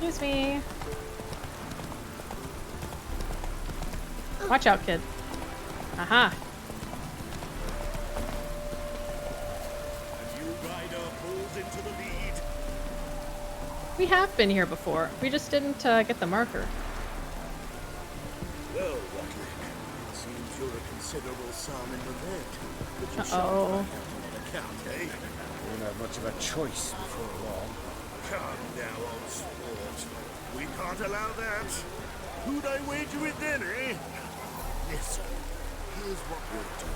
Excuse me. Watch out, kid. Aha. A new rider pulls into the lead. We have been here before. We just didn't get the marker. Well, Watlick, it seems you're a considerable sum in the red. But you Uh-oh. shan't find out on account, eh? Won't have much of a choice before long. Come now, old sport. We can't allow that. Who'd I wager with then, eh? Listen, here's what we'll do.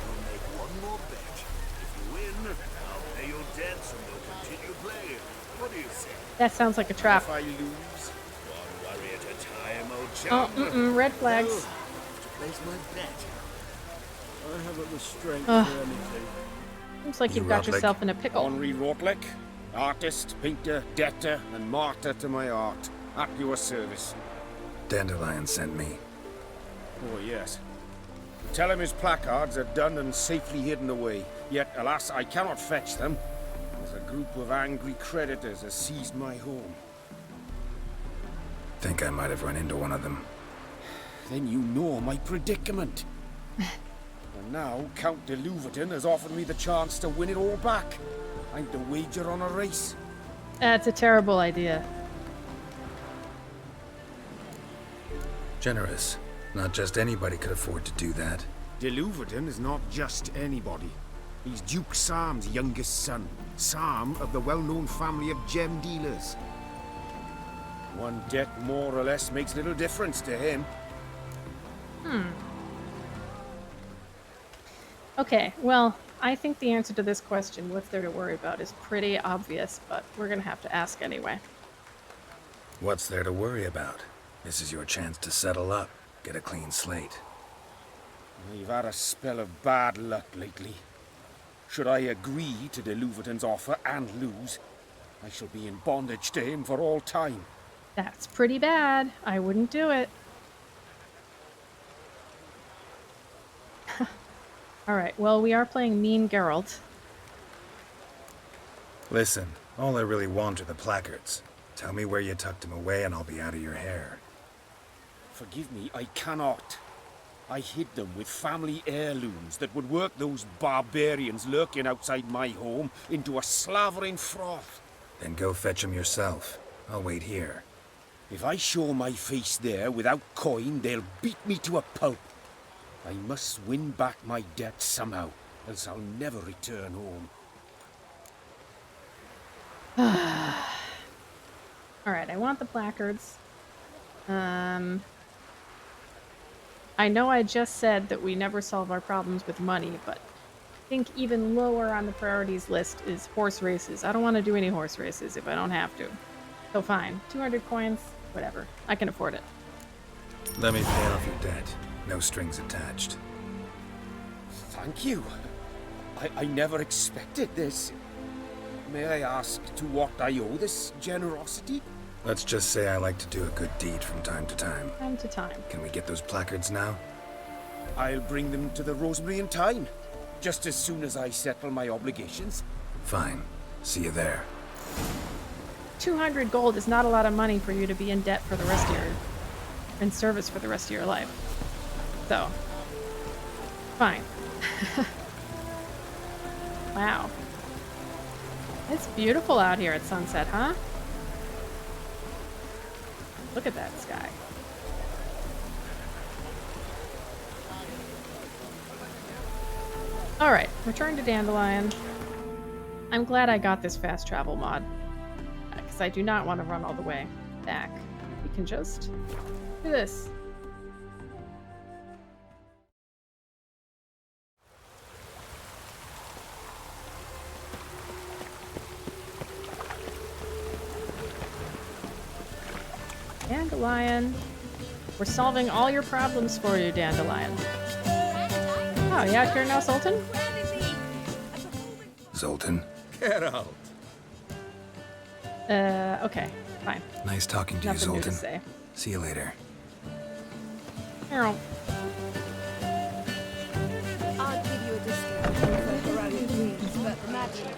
We'll make one more bet. If you win, I'll pay your debts and we'll continue playing. What do you say? That sounds like a trap. If I lose, one worry at a time, old Oh, chum. red flags. Well, to place my bet. I haven't the strength Ugh. for anything. Seems like You you've got Rotlick. yourself in a pickle. Henri Rotlick, artist, painter, debtor, and martyr to my art. At your service. Dandelion sent me. Oh, yes. Tell him his placards are done and safely hidden away. Yet, alas, I cannot fetch them, as a group of angry creditors has seized my home. Think I might have run into one of them. Then you know my predicament. And now, Count de Louverton has offered me the chance to win it all back. I'm to wager on a race. That's a terrible idea. Generous. Not just anybody could afford to do that. De Louverton is not just anybody. He's Duke Sam's youngest son. Sam of the well-known family of gem dealers. One debt more or less makes little difference to him. Okay, well, I think the answer to this question, what's there to worry about, is pretty obvious, but we're gonna have to ask anyway. What's there to worry about? This is your chance to settle up. Get a clean slate. We've had a spell of bad luck lately. Should I agree to de Louverton's offer and lose, I shall be in bondage to him for all time. That's pretty bad. I wouldn't do it. Alright, well, we are playing Mean Geralt. Listen, all I really want are the placards. Tell me where you tucked them away and I'll be out of your hair. Forgive me, I cannot. I hid them with family heirlooms that would work those barbarians lurking outside my home into a slavering froth. Then go fetch them yourself. I'll wait here. If I show my face there without coin, they'll beat me to a pulp. I must win back my debt somehow, else I'll never return home. Alright, I want the placards. I know I just said that we never solve our problems with money, but I think even lower on the priorities list is horse races. I don't want to do any horse races if I don't have to. So fine, 200 coins, whatever. I can afford it. Let me pay off your debt. No strings attached. Thank you. I never expected this. May I ask to what I owe this generosity? Let's just say I like to do a good deed from time to time. Time to time. Can we get those placards now? I'll bring them to the Rosemary in time, just as soon as I settle my obligations. Fine. See you there. 200 gold is not a lot of money for you to be in debt for the rest of your... in service for the rest of your life. So, fine. Wow. It's beautiful out here at sunset, huh? Look at that sky. Alright, return to Dandelion. I'm glad I got this fast travel mod, because I do not want to run all the way back. We can just do this. Dandelion. We're solving all your problems for you, Dandelion. Oh, you out here now, Sultan? Zoltan, Geralt. Okay, fine. nice talking to you, Nothing new to Zoltan. say. See you later. Geralt. I'll give you a discount for Ferrari dreams, but the magic.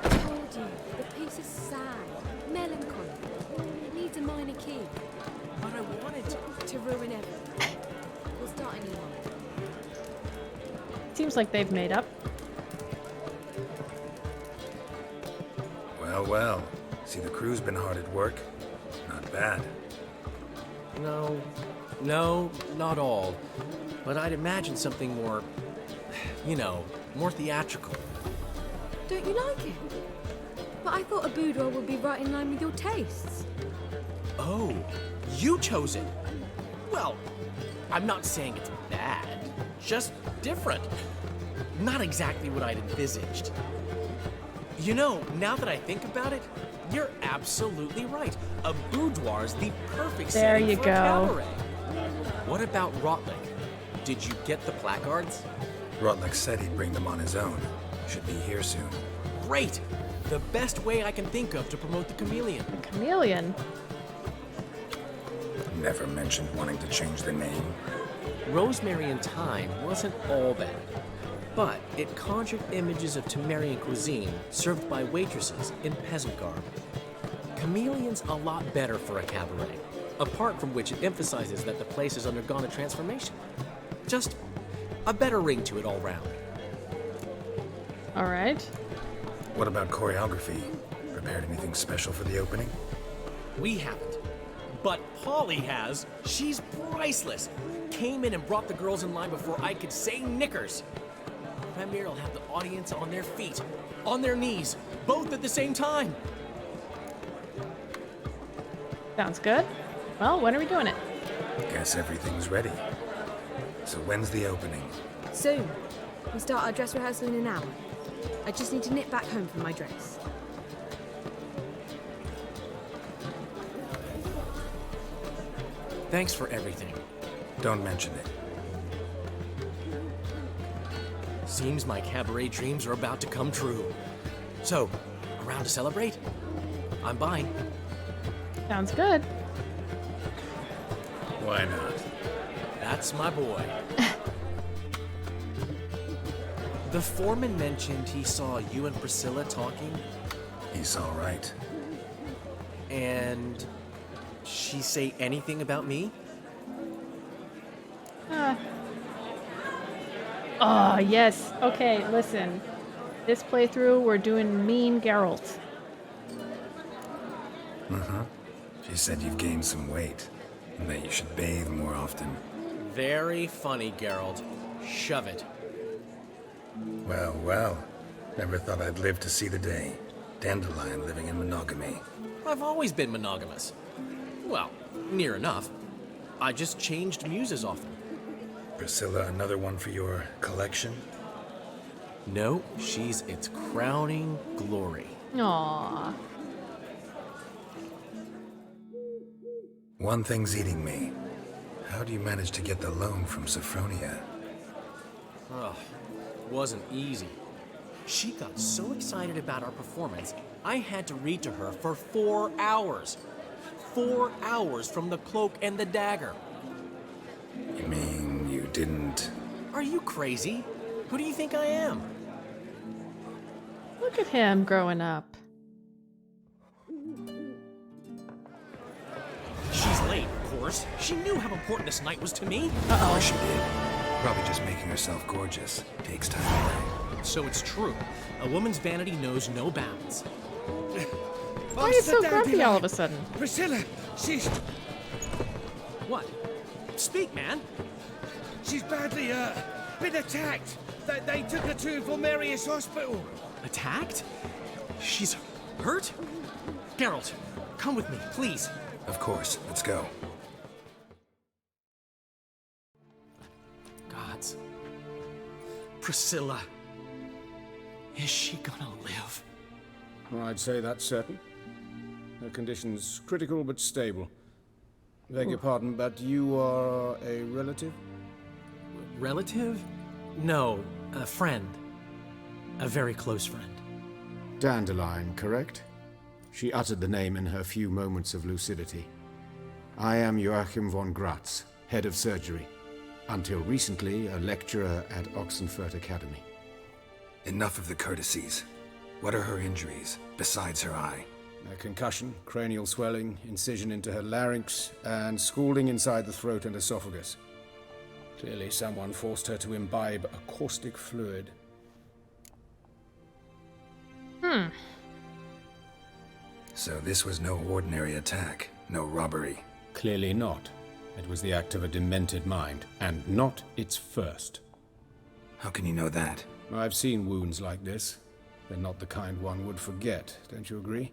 I told you, the piece is sad. to ruin everything. We'll start a new one. Seems like they've made up. Well, well. See, the crew's been hard at work. Not bad. No, not all. But I'd imagine something more, more theatrical. Don't you like it? But I thought a boudoir would be right in line with your tastes. Oh, you chose it. Well, I'm not saying it's bad, just different. Not exactly what I'd envisaged. Now that I think about it, you're absolutely right. A boudoir's the perfect There setting you for go. a cabaret. What about Rotlick? Did you get the placards? Rotlick said he'd bring them on his own. Should be here soon. Great! The best way I can think of to promote the chameleon. Chameleon. Never mentioned wanting to change the name. Rosemary and Thyme wasn't all bad, but it conjured images of Temerian cuisine served by waitresses in peasant garb. Chameleon's a lot better for a cabaret, apart from which it emphasizes that the place has undergone a transformation. Just a better ring to it all round. All right. What about choreography? Prepared anything special for the opening? We haven't. But Polly has. She's priceless. Came in and brought the girls in line before I could say knickers. Premier will have the audience on their feet, on their knees, both at the same time. Sounds good. Well, when are we doing it? Guess everything's ready. So when's the opening? Soon. We start our dress rehearsal in an hour. I just need to nip back home for my dress. Thanks for everything. Don't mention it. Seems my cabaret dreams are about to come true. So, around to celebrate? I'm buying. Sounds good. Why not? That's my boy. The foreman mentioned he saw you and Priscilla talking, He's all right. and she say anything about me? Oh, yes. Okay, listen. This playthrough, we're doing mean Geralt. She said you've gained some weight, and that you should bathe more often. Very funny, Geralt. Shove it. Well, well. Never thought I'd live to see the day. Dandelion living in monogamy. I've always been monogamous. Well, near enough. I just changed muses often. Priscilla, another one for your collection? No, she's its crowning glory. Aww. One thing's eating me. How do you manage to get the loan from Sophronia? Ugh, wasn't easy. She got so excited about our performance, I had to read to her for 4 hours. 4 hours from the cloak and the dagger. You mean you didn't... Are you crazy? Who do you think I am? Look at him growing up. She's late, of course. She knew how important this night was to me. Of course she did. Probably just making herself gorgeous. Takes time away. So it's true. A woman's vanity knows no bounds. Why are you so grumpy all of a sudden? Priscilla, she's What? Speak, man. badly hurt. Been attacked. They took her to Vulmerius Hospital. Attacked? She's hurt? Geralt, come with me, please. Of course. Let's go. Gods. Priscilla. Is she gonna live? I'd say that's certain. Her condition's critical but stable. Beg your pardon, but you are a relative? Relative? No, a friend. A very close friend. Dandelion, correct? She uttered the name in her few moments of lucidity. I am Joachim von Gratz, head of surgery. Until recently, a lecturer at Oxenfurt Academy. Enough of the courtesies. What are her injuries, besides her eye? A concussion, cranial swelling, incision into her larynx, and scalding inside the throat and esophagus. Clearly someone forced her to imbibe a caustic fluid. So this was no ordinary attack, no robbery. Clearly not. It was the act of a demented mind, and not its first. How can you know that? I've seen wounds like this. They're not the kind one would forget, don't you agree?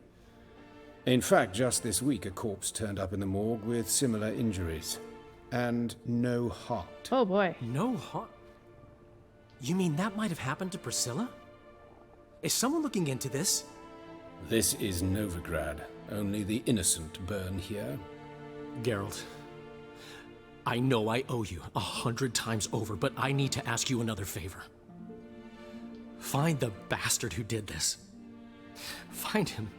In fact, just this week a corpse turned up in the morgue with similar injuries. And no heart. Oh boy. No heart? You mean that might have happened to Priscilla? Is someone looking into this? This is Novigrad. Only the innocent burn here. Geralt, I know I owe you 100 times over, but I need to ask you another favor. Find the bastard who did this. Find him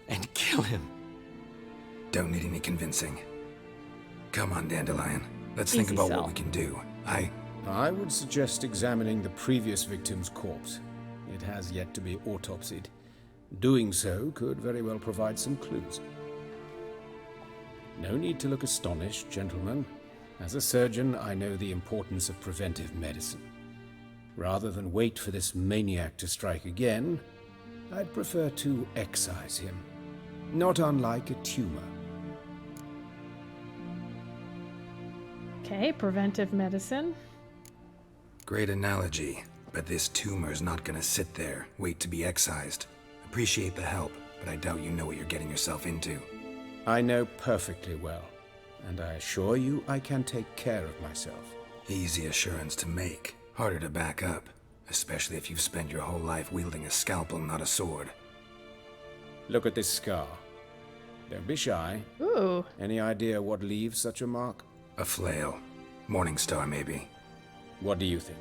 and kill him. Don't need any convincing. Come on, Dandelion. Let's Easy think about sell. what we can do. I would suggest examining the previous victim's corpse. It has yet to be autopsied. Doing so could very well provide some clues. No need to look astonished, gentlemen. As a surgeon, I know the importance of preventive medicine. Rather than wait for this maniac to strike again, I'd prefer to excise him. Not unlike a tumor. Okay, preventive medicine. Great analogy, but this tumor's not gonna sit there, wait to be excised. Appreciate the help, but I doubt you know what you're getting yourself into. I know perfectly well, and I assure you I can take care of myself. Easy assurance to make, harder to back up, especially if you've spent your whole life wielding a scalpel, not a sword. Look at this scar. Don't be shy. Ooh. Any idea what leaves such a mark? A flail. Morning star, maybe. What do you think?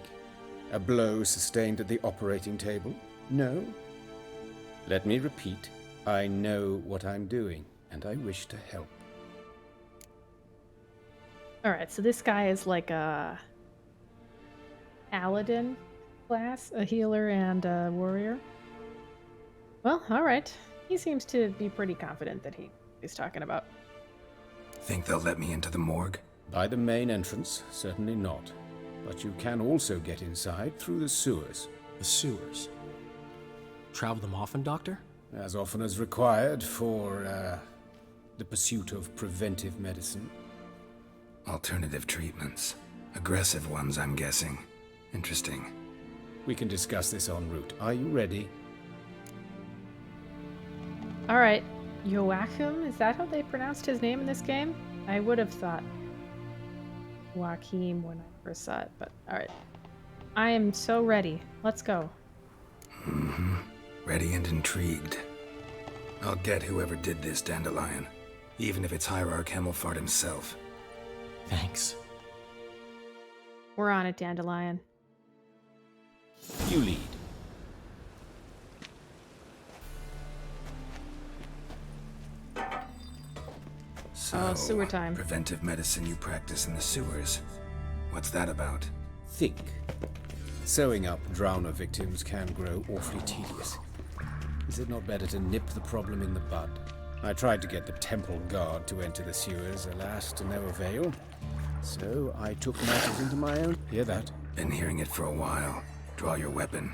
A blow sustained at the operating table? No? Let me repeat. I know what I'm doing, and I wish to help. Alright, so this guy is like a paladin class, a healer and a warrior. Well, alright. He seems to be pretty confident that he's talking about. Think they'll let me into the morgue? By the main entrance, certainly not. But you can also get inside through the sewers. The sewers. Travel them often, Doctor? As often as required for, the pursuit of preventive medicine. Alternative treatments. Aggressive ones, I'm guessing. Interesting. We can discuss this en route. Are you ready? Alright, Joachim, is that how they pronounced his name in this game? I would have thought Joachim when I first saw it, but alright. I am so ready. Let's go. Ready and intrigued. I'll get whoever did this, Dandelion. Even if it's Hierarch Hemmelfart himself. Thanks. We're on it, Dandelion. You lead. So, sewer time. Preventive medicine you practice in the sewers. What's that about? Think. Sewing up drowner victims can grow awfully tedious. Is it not better to nip the problem in the bud? I tried to get the temple guard to enter the sewers, alas, to no avail. So I took matters into my own. Hear that? Been hearing it for a while. Draw your weapon.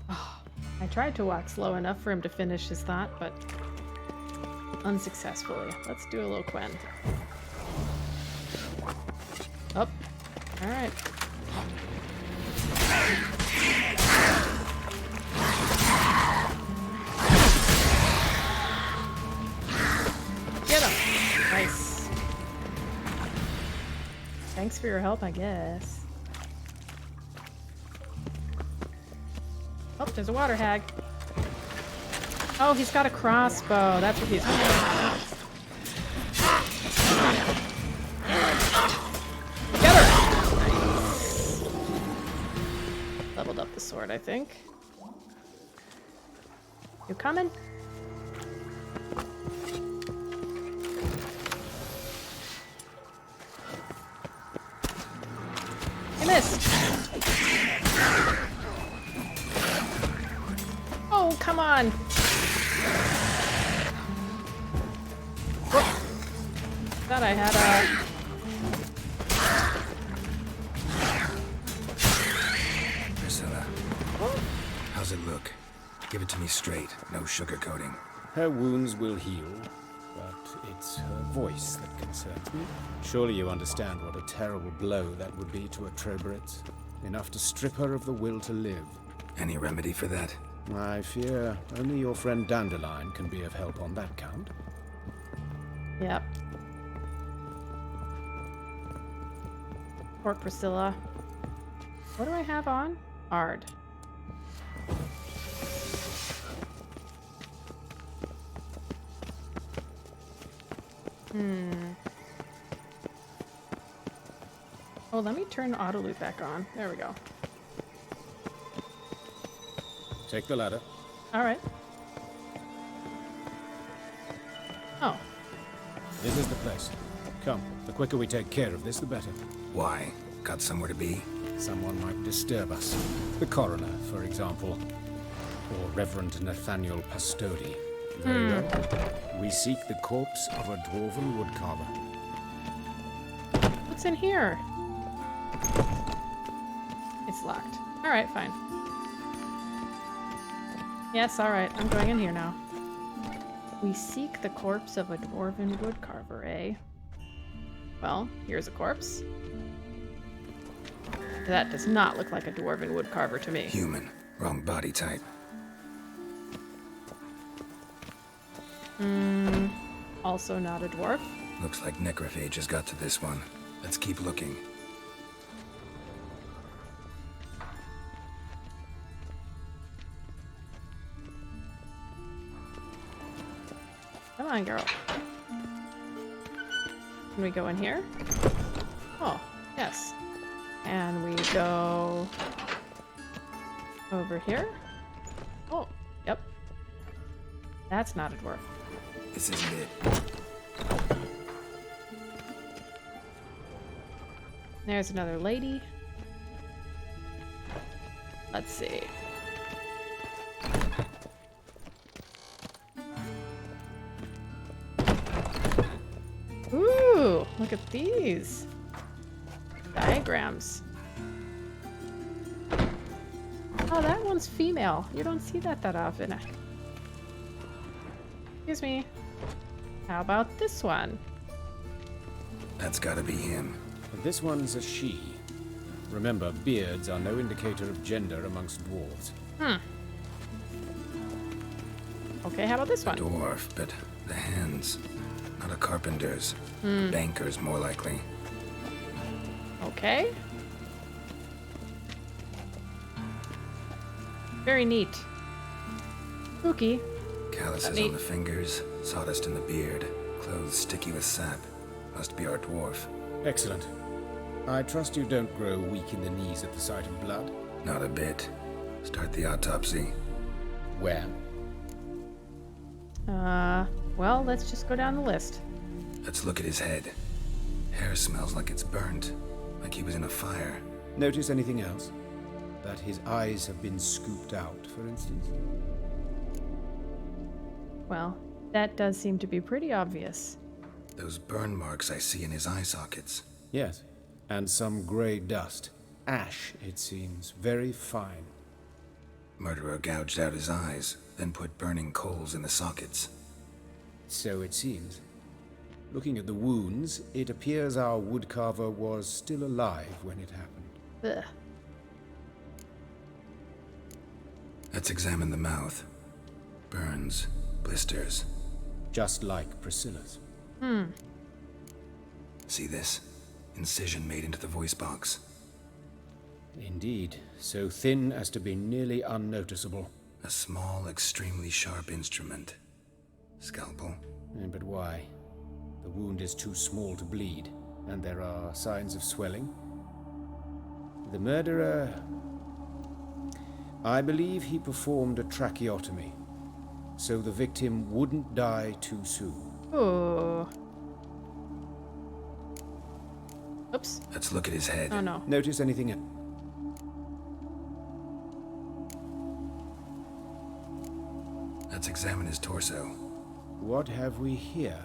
I tried to walk slow enough for him to finish his thought, but unsuccessfully. Let's do a little Quen. Up. Alright. Get him! Nice. Thanks for your help, I guess. Oh, there's a water hag. Oh, he's got a crossbow. That's what he's doing. Get her! Nice. Leveled up the sword, I think. You coming? You missed. Oh, come on. Thought I had a... Priscilla, how's it look? Give it to me straight, no sugarcoating. Her wounds will heal, but it's her voice that concerns me. Surely you understand what a terrible blow that would be to a Troberet. Enough to strip her of the will to live. Any remedy for that? I fear only your friend Dandelion can be of help on that count. Yep. Poor Priscilla. What do I have on? Ard. Oh, let me turn the auto loop back on. There we go. Take the ladder. All right. Oh, This is the place. Come, the quicker we take care of this, the better. Why? Got somewhere to be? Someone might disturb us. The coroner, for example. Or Reverend Nathaniel Pastodi. Very well. We seek the corpse of a dwarven woodcarver. what's in here? It's locked. All right, fine. Yes, all right. I'm going in here now. We seek the corpse of a dwarven woodcarver, eh? Well, here's a corpse. That does not look like a dwarven woodcarver to me. Human. Wrong body type. Also not a dwarf. Looks like necrophages got to this one. Let's keep looking. Come on, girl. Can we go in here? Oh, yes. And we go over here. Oh, yep. That's not a dwarf. This isn't it. There's another lady. Let's see. Ooh, look at these diagrams. Oh, that one's female. You don't see that often. Excuse me. How about this one? That's gotta be him. This one's a she. Remember, beards are no indicator of gender amongst dwarves. Okay, how about this one? Dwarf, but the hands. Not a carpenter's. Banker's more likely. Okay. Very neat. Spooky. Calluses Neat. on the fingers, sawdust in the beard, clothes sticky with sap. Must be our dwarf. Excellent. I trust you don't grow weak in the knees at the sight of blood. Not a bit. Start the autopsy. Where? Well, let's just go down the list. Let's look at his head. Hair smells like it's burnt, like he was in a fire. Notice anything else? That his eyes have been scooped out, for instance? Well, that does seem to be pretty obvious. Those burn marks I see in his eye sockets. Yes. And some grey dust. Ash, it seems. Very fine. Murderer gouged out his eyes, then put burning coals in the sockets. So it seems. Looking at the wounds, it appears our woodcarver was still alive when it happened. Ugh. Let's examine the mouth. Burns, blisters. Just like Priscilla's. See this? Incision made into the voice box. Indeed, so thin as to be nearly unnoticeable. A small, extremely sharp instrument. Scalpel. But why? The wound is too small to bleed, and there are signs of swelling. The murderer... I believe he performed a tracheotomy, so the victim wouldn't die too soon. Oh. Oops. Let's look at his head. Oh no. Notice anything else? That's examine his torso. What have we here?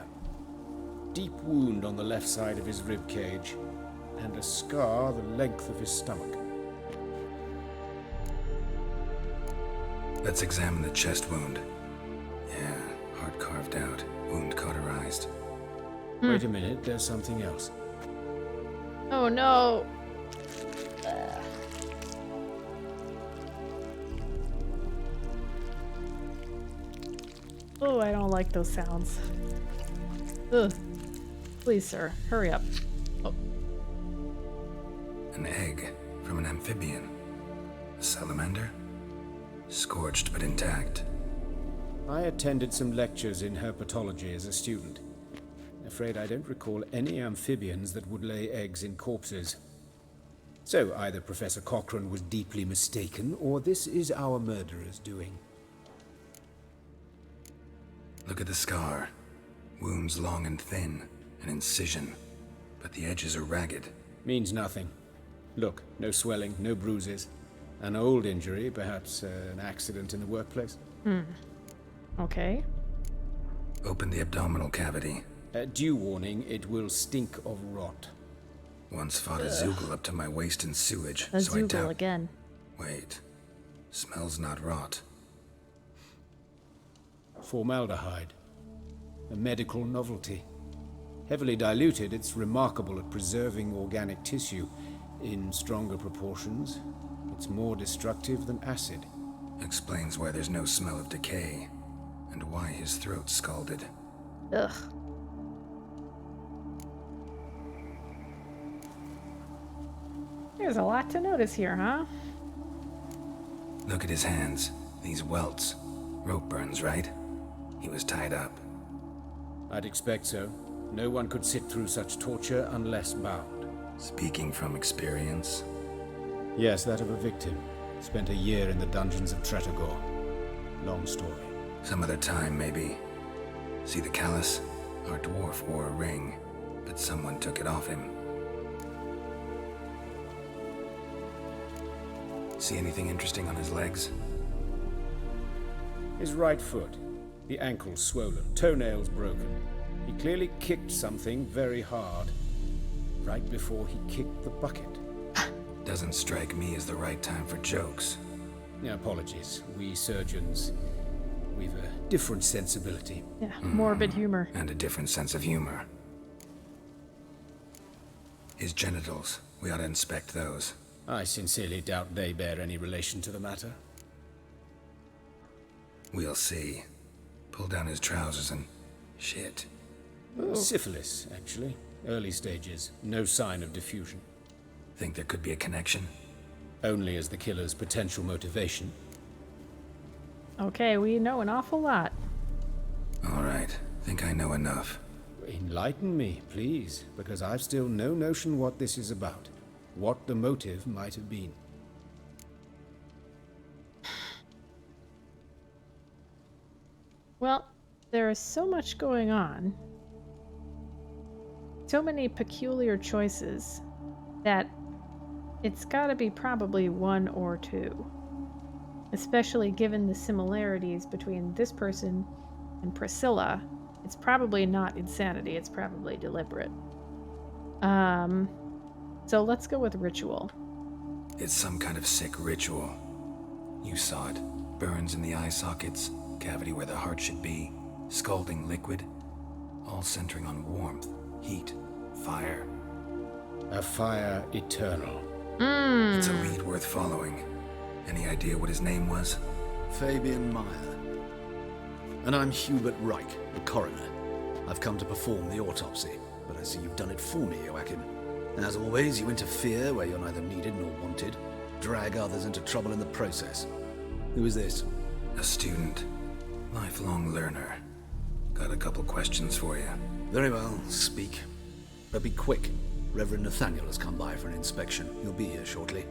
Deep wound on the left side of his rib cage, and a scar the length of his stomach. Let's examine the chest wound. Yeah, heart carved out, wound cauterized. Wait a minute, there's something else. Oh no! Oh, I don't like those sounds. Ugh. Please, sir, hurry up. Oh. An egg from an amphibian. A salamander? Scorched but intact. I attended some lectures in herpetology as a student. Afraid I don't recall any amphibians that would lay eggs in corpses. So either Professor Cochrane was deeply mistaken, or this is our murderer's doing. Look at the scar. Wounds long and thin, an incision. But the edges are ragged. Means nothing. Look, no swelling, no bruises. An old injury, perhaps an accident in the workplace. Okay. Open the abdominal cavity. Due warning, it will stink of rot. Once fought a Zoogle up to my waist in sewage, A so I Zoogle doubt... again. Wait. Smells not rot. Formaldehyde. A medical novelty. Heavily diluted, it's remarkable at preserving organic tissue. In stronger proportions, it's more destructive than acid. Explains why there's no smell of decay, and why his throat's scalded. Ugh. There's a lot to notice here, huh? Look at his hands. These welts. Rope burns, right? He was tied up. I'd expect so. No one could sit through such torture unless bound. Speaking from experience. Yes, that of a victim. Spent a year in the dungeons of Tretogor. Long story. Some other time, maybe. See the callus? Our dwarf wore a ring, but someone took it off him. See anything interesting on his legs? His right foot. The ankle swollen, toenails broken. He clearly kicked something very hard. Right before he kicked the bucket. Doesn't strike me as the right time for jokes. Apologies. We surgeons, we've a different sensibility. Yeah, morbid humor. And a different sense of humor. His genitals. We ought to inspect those. I sincerely doubt they bear any relation to the matter. We'll see. Pull down his trousers and... shit. Syphilis, actually. Early stages. No sign of diffusion. Think there could be a connection? Only as the killer's potential motivation. Okay, we know an awful lot. All right. Think I know enough. Enlighten me, please, because I've still no notion what this is about. What the motive might have been. Well, there is so much going on. So many peculiar choices that it's got to be probably one or two. Especially given the similarities between this person and Priscilla. It's probably not insanity, it's probably deliberate. So let's go with ritual. It's some kind of sick ritual. You saw it. Burns in the eye sockets, cavity where the heart should be, scalding liquid, all centering on warmth, heat, fire. A fire eternal. It's a lead worth following. Any idea what his name was? Fabian Meyer. And I'm Hubert Reich, the coroner. I've come to perform the autopsy, but I see you've done it for me, Joachim. As always, you interfere where you're neither needed nor wanted, drag others into trouble in the process. Who is this? A student. Lifelong learner. Got a couple questions for you. Very well, speak. But be quick. Reverend Nathaniel has come by for an inspection. He'll be here shortly.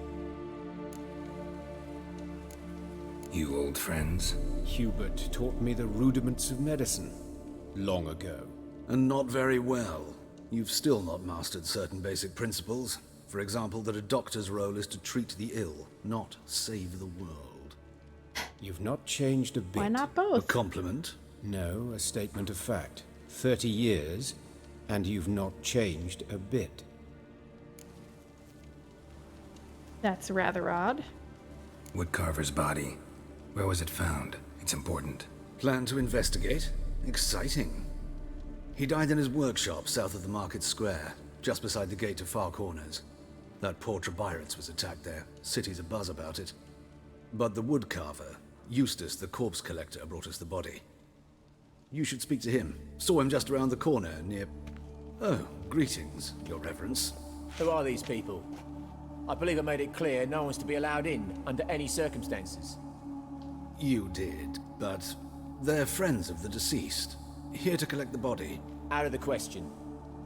You old friends? Hubert taught me the rudiments of medicine. Long ago. And not very well. You've still not mastered certain basic principles. For example, that a doctor's role is to treat the ill, not save the world. You've not changed a bit. Why not A both? compliment? No, a statement of fact. 30 years, and you've not changed a bit. That's rather odd. Woodcarver's body. Where was it found? It's important. Plan to investigate? Exciting. He died in his workshop south of the market square, just beside the gate to Far Corners. That poor Trebirates was attacked there. City's abuzz about it. But the woodcarver, Eustace the corpse collector, brought us the body. You should speak to him. Saw him just around the corner near... Oh, greetings, your reverence. Who are these people? I believe I made it clear no one's to be allowed in under any circumstances. You did, but they're friends of the deceased. Here to collect the body. Out of the question.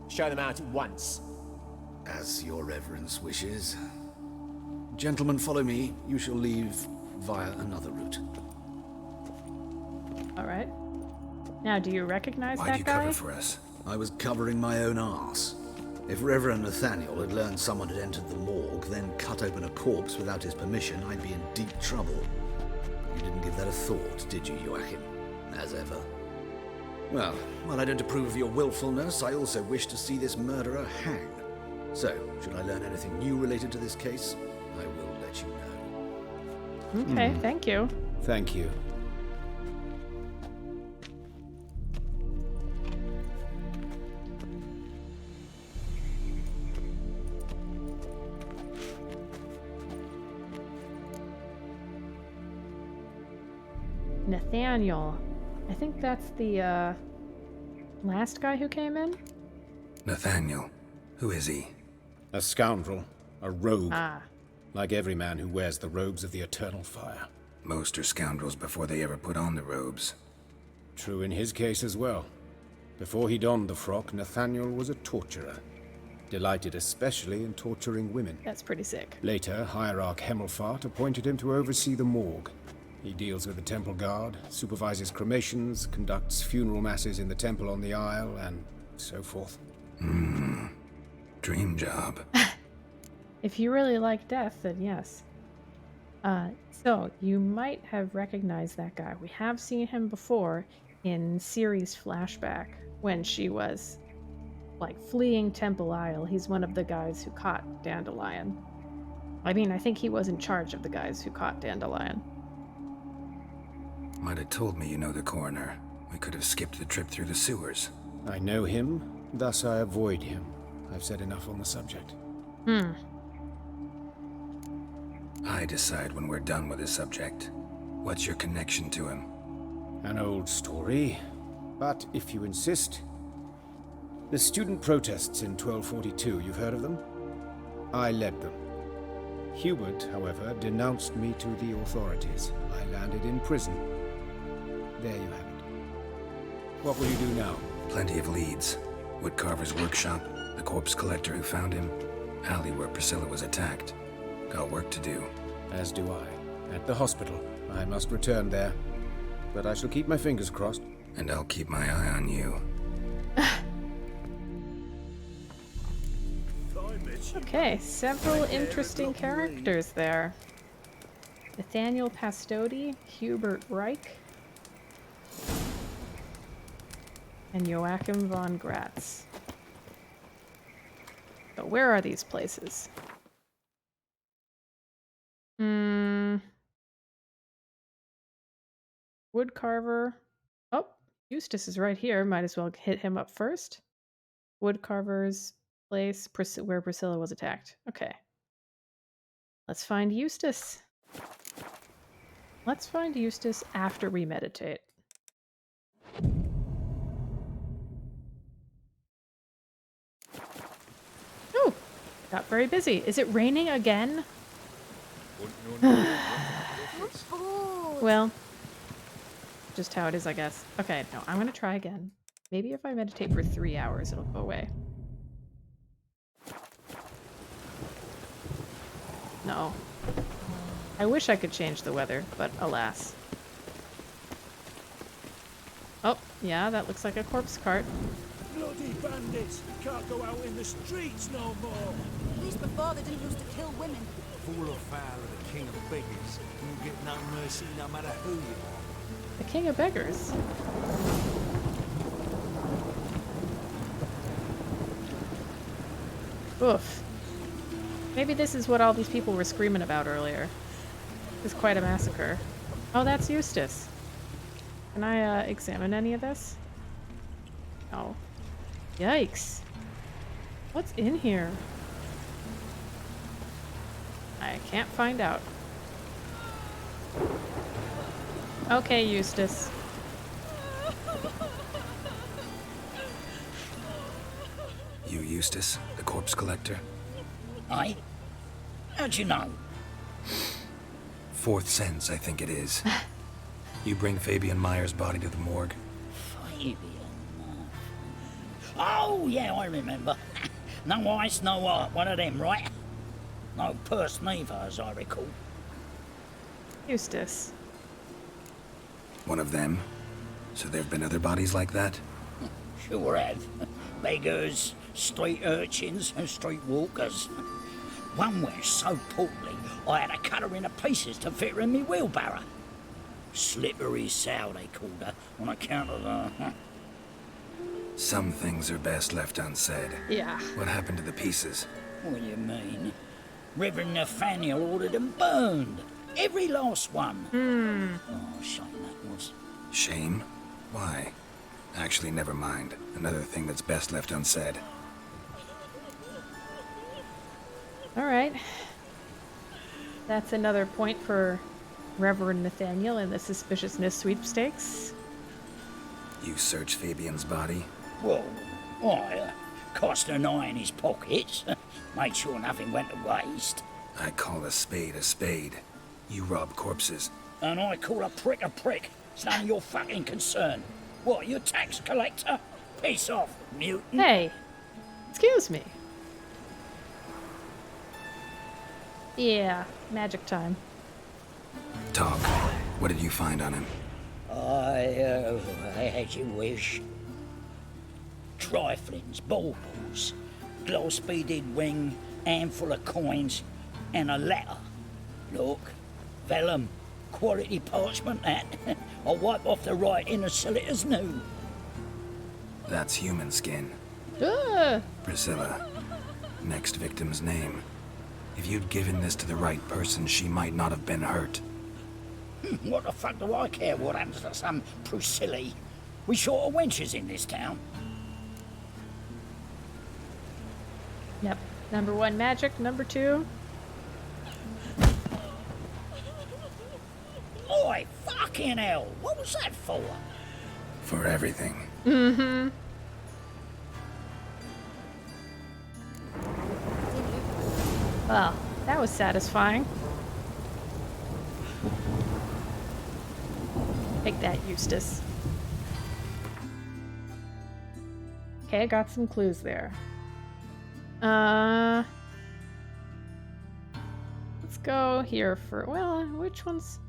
Show them out at once. As your reverence wishes. Gentlemen, follow me. You shall leave via another route. All right. Now, do you recognize Why'd that you guy? cover for us? I was covering my own arse. If Reverend Nathaniel had learned someone had entered the morgue, then cut open a corpse without his permission, I'd be in deep trouble. You didn't give that a thought, did you, Joachim? As ever. Well, while I don't approve of your willfulness, I also wish to see this murderer hang. So, should I learn anything new related to this case, I will let you know. Okay, thank you. Thank you. Nathaniel. I think that's the last guy who came in. Nathaniel. Who is he? A scoundrel. A rogue. Ah, Like every man who wears the robes of the eternal fire. Most are scoundrels before they ever put on the robes. True in his case as well. Before he donned the frock, Nathaniel was a torturer. Delighted especially in torturing women. that's pretty sick. Later, Hierarch Hemmelfart appointed him to oversee the morgue. He deals with the temple guard, supervises cremations, conducts funeral masses in the temple on the Isle, and so forth. Dream job. If you really like death, then yes. So, you might have recognized that guy. We have seen him before in Ciri's flashback when she was, like, fleeing Temple Isle. He's one of the guys who caught Dandelion. I mean, I think he was in charge of the guys who caught Dandelion. Might have told me you know the coroner. We could have skipped the trip through the sewers. I know him, thus I avoid him. I've said enough on the subject. I decide when we're done with the subject. What's your connection to him? An old story, but if you insist. The student protests in 1242, you've heard of them? I led them. Hubert, however, denounced me to the authorities. I landed in prison. There you have it. What will you do now? Plenty of leads. Woodcarver's workshop, the corpse collector who found him, alley where Priscilla was attacked. Got work to do. As do I. At the hospital. I must return there. But I shall keep my fingers crossed. And I'll keep my eye on you. Okay, several interesting characters there. Nathaniel Pastodi, Hubert Reich, and Joachim von Gratz. So where are these places? Woodcarver. Oh, Eustace is right here. Might as well hit him up first. Woodcarver's place where Priscilla was attacked. Okay. Let's find Eustace. Let's find Eustace after we meditate. Oh, got very busy. Is it raining again? Well, just how it is, I guess. Okay, no, I'm gonna try again. Maybe if I meditate for 3 hours, it'll go away. No. I wish I could change the weather, but alas. Oh, yeah, that looks like a corpse cart. Bloody bandits! Can't go out in the streets no more! At least before they didn't used to kill women. Fall afoul of the king of beggars. You get no mercy no matter who you are. The king of beggars. Oof. Maybe this is what all these people were screaming about earlier. This is quite a massacre. Oh, that's Eustace. Can I examine any of this? Oh. Yikes. What's in here? I can't find out. Okay, Eustace. You Eustace, the corpse collector? Aye? How'd you know? Fourth sense, I think it is. You bring Fabian Meyer's body to the morgue? Fabian. Oh, yeah, I remember. No eyes, no heart, one of them, right? No purse neither, as I recall. Eustace. One of them? So there have been other bodies like that? Sure have. Beggars, street urchins, and street walkers. One went so portly, I had to cut her into pieces to fit her in me wheelbarrow. Slippery sow, they called her, on account of the... Some things are best left unsaid. Yeah. What happened to the pieces? What do you mean? Reverend Nathaniel ordered them burned. Every last one. Oh, shame that was. Shame? Why? Actually, never mind. Another thing that's best left unsaid. Alright. That's another point for Reverend Nathaniel in the suspiciousness sweepstakes. You search Fabian's body? Well, I cost an eye in his pockets. Made sure nothing went to waste. I call a spade a spade. You rob corpses. And I call a prick a prick. It's none of your fucking concern. What, you tax collector? Piss off, mutant. Hey! Excuse me. Yeah, magic time. Talk. What did you find on him? As you wish. Triflings, baubles, gloss-beaded ring, handful of coins, and a letter. Look, vellum, quality parchment that. I'll wipe off the writing and sell it as new. That's human skin. Priscilla. Next victim's name. If you'd given this to the right person, she might not have been hurt. What the fuck do I care what happens to some Priscilla? We short of wenches in this town. Yep. Number 1, magic. Number 2. Oi, fucking hell! What was that for? For everything. Mm-hmm. Well, that was satisfying. Take that, Eustace. Okay, I got some clues there. Let's go here for, well, which one's...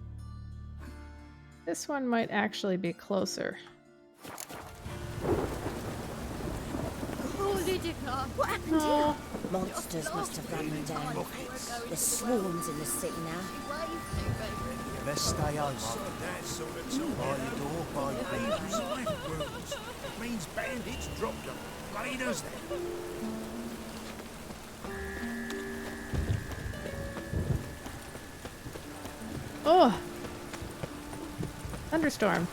This one might actually be closer. What happened Oh, Monsters must have run them down. There's swarms in the city now. Let's stay home. By the door, by the Wounds. It means bandits dropped them. Raiders then. oh! Thunderstorm.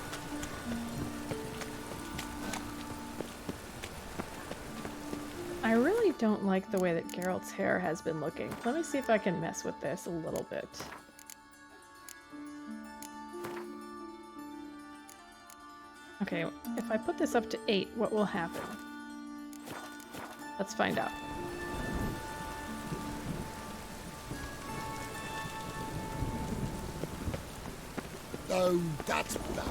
I really don't like the way that Geralt's hair has been looking. Let me see if I can mess with this a little bit. Okay, if I put this up to 8, what will happen? Let's find out. Oh, that's bad.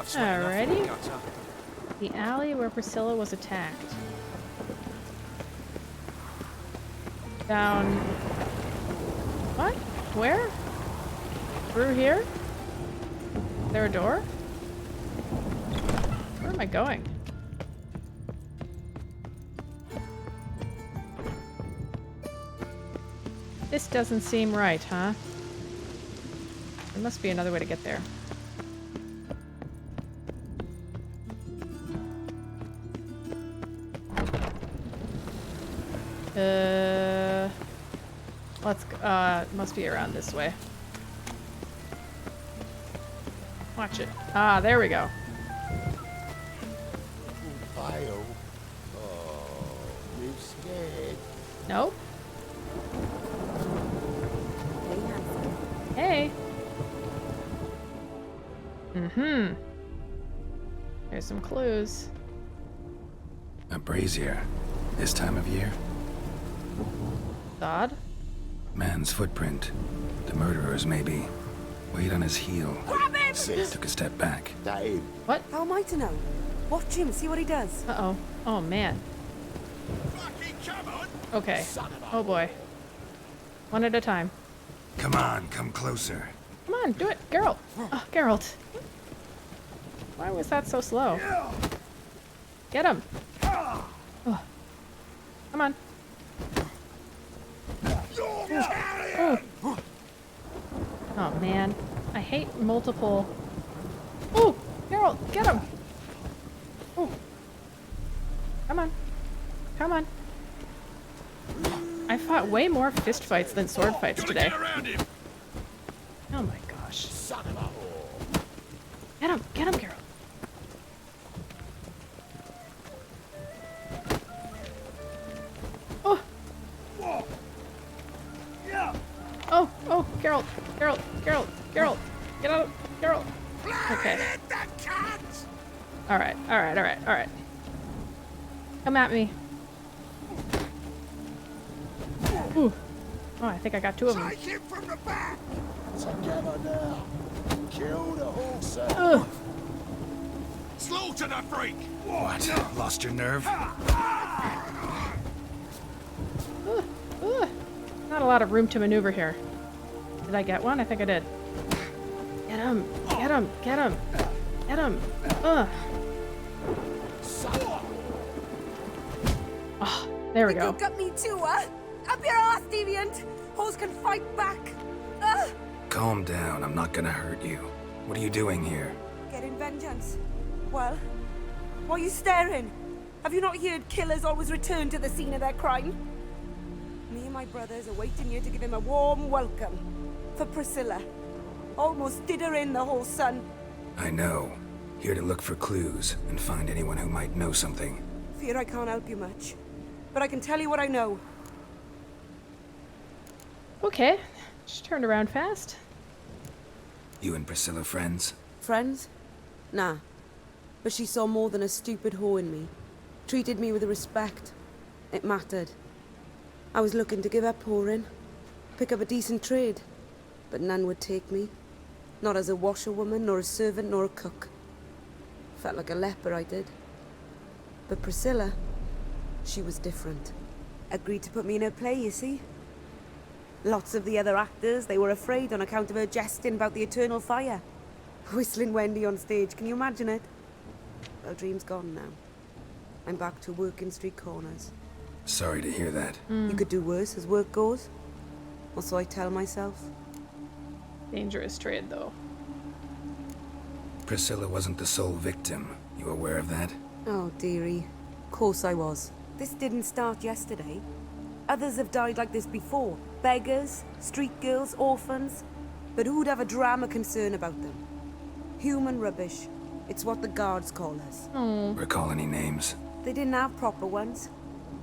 Alrighty. The alley where Priscilla was attacked. Down... What? Where? Through here? there a door? Where am I going? This doesn't seem right, huh? There must be another way to get there. Let's go. It must be around this way. Watch it. Ah, there we go. Bio. Oh, you scared? Nope. Hey. Mm-hmm. There's some clues. A brazier. This time of year? Odd. Man's footprint. The murderer's maybe. Weight on his heel. Grab him! Took a step back. Dave. What? How am I to know? Watch him, see what he does. Uh-oh. Oh, man. Okay. Oh, boy. One at a time. Come on, come closer. Come on, do it. Geralt. Oh, Geralt. Why was that so slow? Get him. Oh. Come on. Oh. Oh, man. I hate multiple... Oh! Geralt, get him! Oh. Come on. Come on. I fought way more fist fights than sword fights today. Oh my gosh. Get him, Geralt. Oh. Oh, Geralt, Geralt. Get out, Geralt. Okay. All right. Come at me. Ooh. Oh, I think I got two of them. Take him from the back. Together now. Kill the whole set. Slaughter the freak. What? Lost your nerve? Not a lot of room to maneuver here. Did I get one? I think I did. Get him! Get him! Get him! Get him! Ugh. Oh, there we go. You got me too, huh? Up your ass, deviant! Hoes can fight back! Ugh! Calm down, I'm not gonna hurt you. What are you doing here? Getting vengeance. Well, why are you staring? Have you not heard killers always return to the scene of their crime? Me and my brothers are waiting here to give him a warm welcome. For Priscilla. Almost did her in, the whole son. I know. Here to look for clues and find anyone who might know something. Fear I can't help you much. But I can tell you what I know. Okay. She turned around fast. You and Priscilla friends? Friends? Nah. But she saw more than a stupid whore in me. Treated me with respect. It mattered. I was looking to give up whoring. Pick up a decent trade. But none would take me. Not as a washerwoman, nor a servant, nor a cook. Felt like a leper, I did. But Priscilla, she was different. Agreed to put me in her play, you see. Lots of the other actors, they were afraid on account of her jesting about the eternal fire. Whistling Wendy on stage, can you imagine it? Well, dream's gone now. I'm back to working street corners. Sorry to hear that. You could do worse as work goes. Or so I tell myself. Dangerous trade, though. Priscilla wasn't the sole victim. You aware of that? Oh, dearie. Course I was. This didn't start yesterday. Others have died like this before. Beggars, street girls, orphans. But who'd have a drama concern about them? Human rubbish. It's what the guards call us. Recall any names? They didn't have proper ones.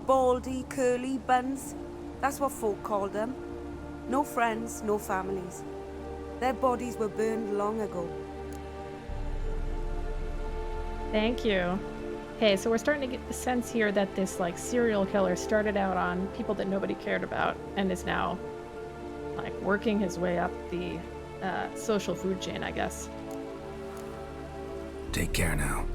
Baldy, curly, buns. That's what folk called them. No friends, no families. Their bodies were burned long ago. Thank you. Okay, so we're starting to get the sense here that this, like, serial killer started out on people that nobody cared about and is now, like, working his way up the social food chain, I guess. Take care now.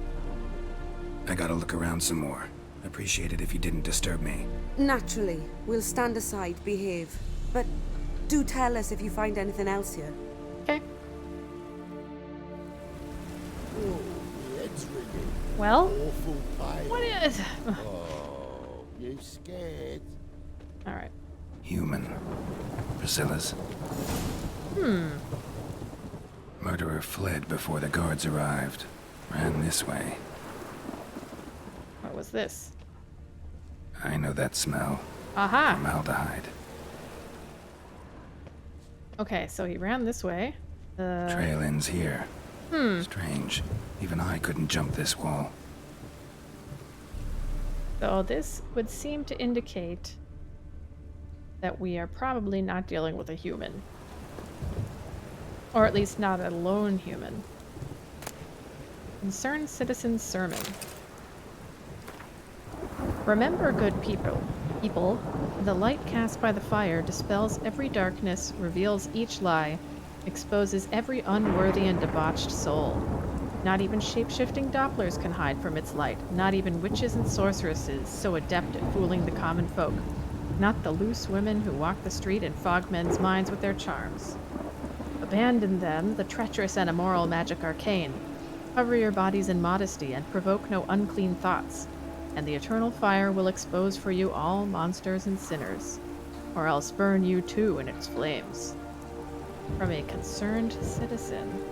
I gotta look around some more. Appreciate it if you didn't disturb me. Naturally, we'll stand aside, behave. But do tell us if you find anything else here. Okay. Well, Awful pain. what is... Oh, you scared? Alright. Human. Priscilla's. Murderer fled before the guards arrived. Ran this way. What was this? I know that smell. Aha! Formaldehyde. Okay, so he ran this way. Trail ends here. Strange. Even I couldn't jump this wall. So this would seem to indicate that we are probably not dealing with a human. Or at least not a lone human. Concerned Citizen's Sermon. Remember, good people, the light cast by the fire dispels every darkness, reveals each lie, exposes every unworthy and debauched soul. Not even shape-shifting Dopplers can hide from its light, not even witches and sorceresses so adept at fooling the common folk. Not the loose women who walk the street and fog men's minds with their charms. Abandon them, the treacherous and immoral magic arcane. Cover your bodies in modesty and provoke no unclean thoughts, and the eternal fire will expose for you all monsters and sinners, or else burn you too in its flames. From a concerned citizen.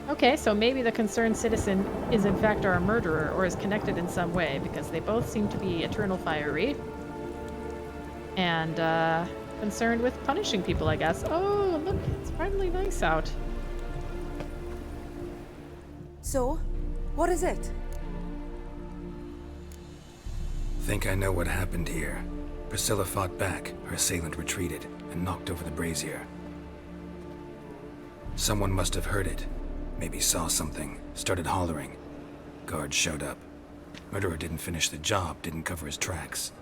Okay, so maybe the concerned citizen is in fact our murderer, or is connected in some way, because they both seem to be eternal fiery. And, concerned with punishing people, I guess. Oh, look, it's finally nice out. So, what is it? Think I know what happened here. Priscilla fought back, her assailant retreated, and knocked over the brazier. Someone must have heard it. Maybe saw something, started hollering. Guards showed up. Murderer didn't finish the job, didn't cover his tracks.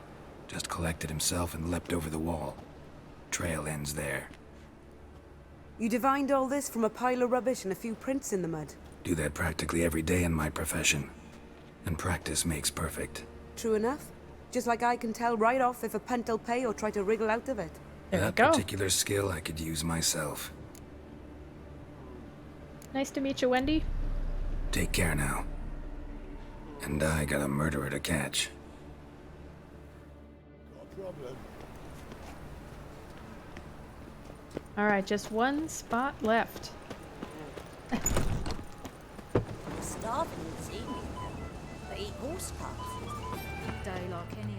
Just collected himself and leapt over the wall. Trail ends there. You divined all this from a pile of rubbish and a few prints in the mud. Do that practically every day in my profession. And practice makes perfect. True enough. Just like I can tell right off if a punt'll pay or try to wriggle out of it. There we That go. particular skill I could use myself. Nice to meet you, Wendy. Take care now. And I got a murderer to catch. No problem. Alright, just one spot left. Starving would see me, but eat horse pups. Day like any